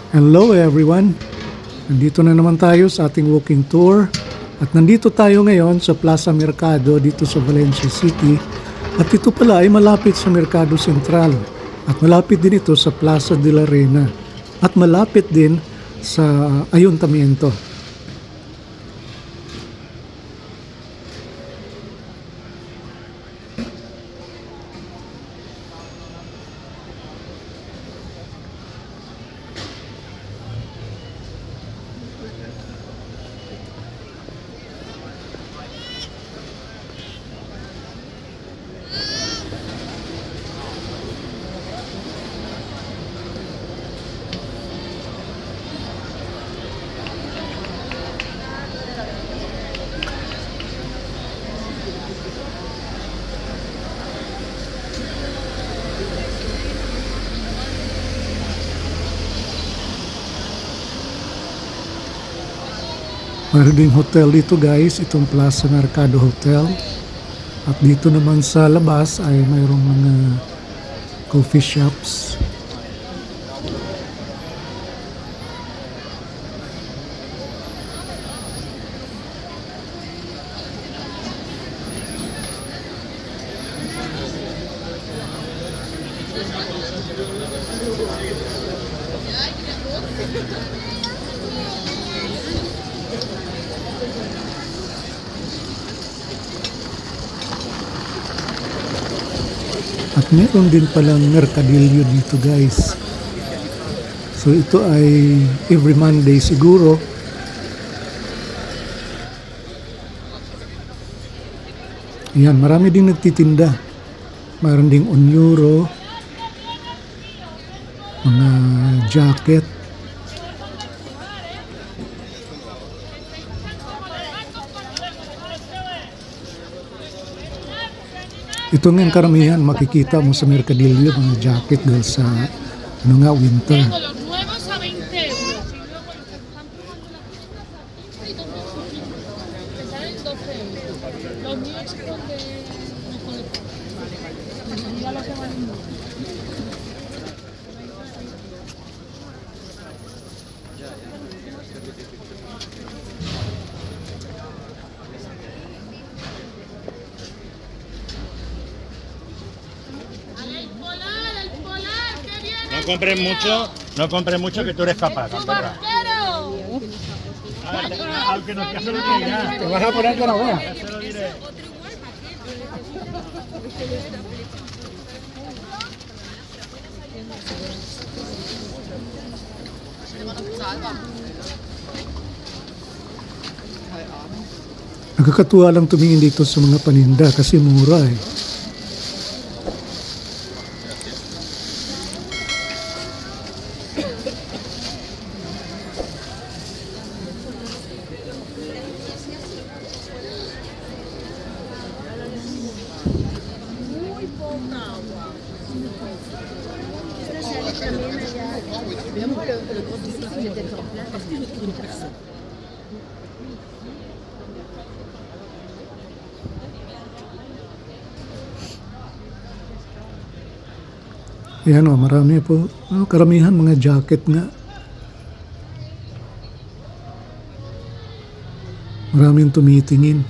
Hello everyone! Nandito na naman tayo sa ating walking tour at nandito tayo ngayon sa Plaza Mercado dito sa Valencia City at ito pala ay malapit sa Mercado Central at malapit din ito sa Plaza de la Reina at malapit din sa Ayuntamiento. Mayroon ding hotel dito guys, itong Plaza Mercado Hotel. At dito naman sa labas ay mayroong mga coffee shops. At meron din palang merkadilyo dito guys. So ito ay every Monday siguro. Ayan, marami ding nagtitinda. Mayroon ding onyuro, mga jacket. Ito nga ang karamihan makikita mo sa merkadilyo, mga jacket dahil sa winter. No compres mucho que tú eres capaz. Aunque no te lo diga. Te vas a poner que no vea. Se lo diré. Nakakatuwa lang tumingin dito sa mga paninda kasi mura eh. Évidemment, le gros difficile est d'être en place parce qu'il y a trop de personnes. Ayan o, marami po. Karamihan mga jacket nga. Maraming tumitingin.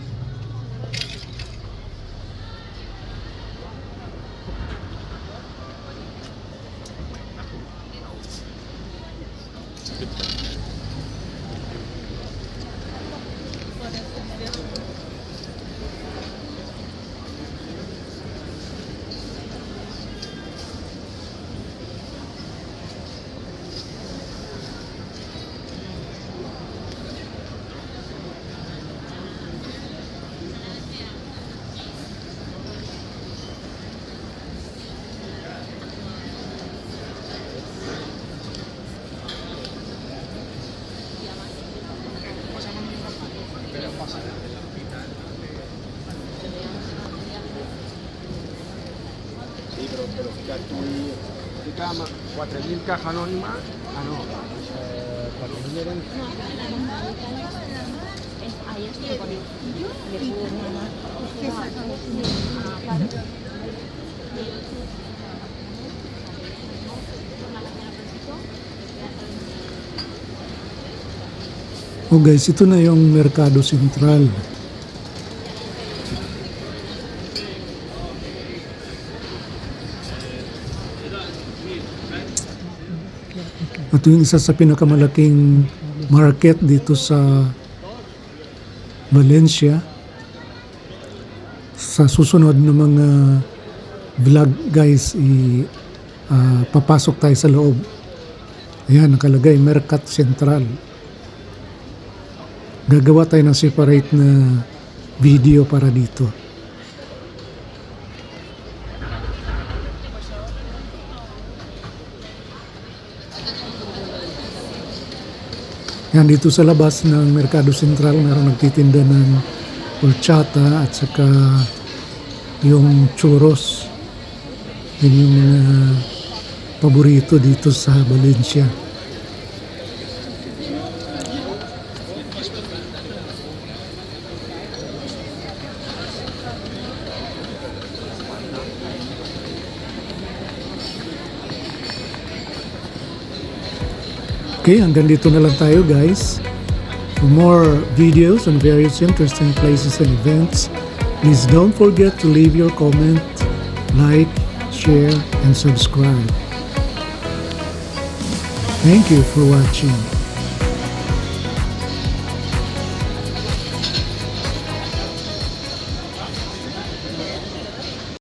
Pero aquí cama 4.000 cajas anónimas. Ah, no. 4.000 eran. Ahí estoy con él. Le puedo llamar. Oh guys, ito na yung Mercado Central. Ito yung isa sa pinakamalaking market dito sa Valencia. Sa susunod na mga vlog guys, papasok tayo sa loob. Ayan, nakalagay Mercat Central. Gagawa tayo ng separate na video para dito. Yan, dito sa labas ng Mercado Central, meron nagtitinda ng horchata at saka yung churros. Yun yung paborito dito sa Valencia. Okay, hanggang dito na lang tayo guys. For more videos on various interesting places and events, please don't forget to leave your comment, like, share, and subscribe. Thank you for watching.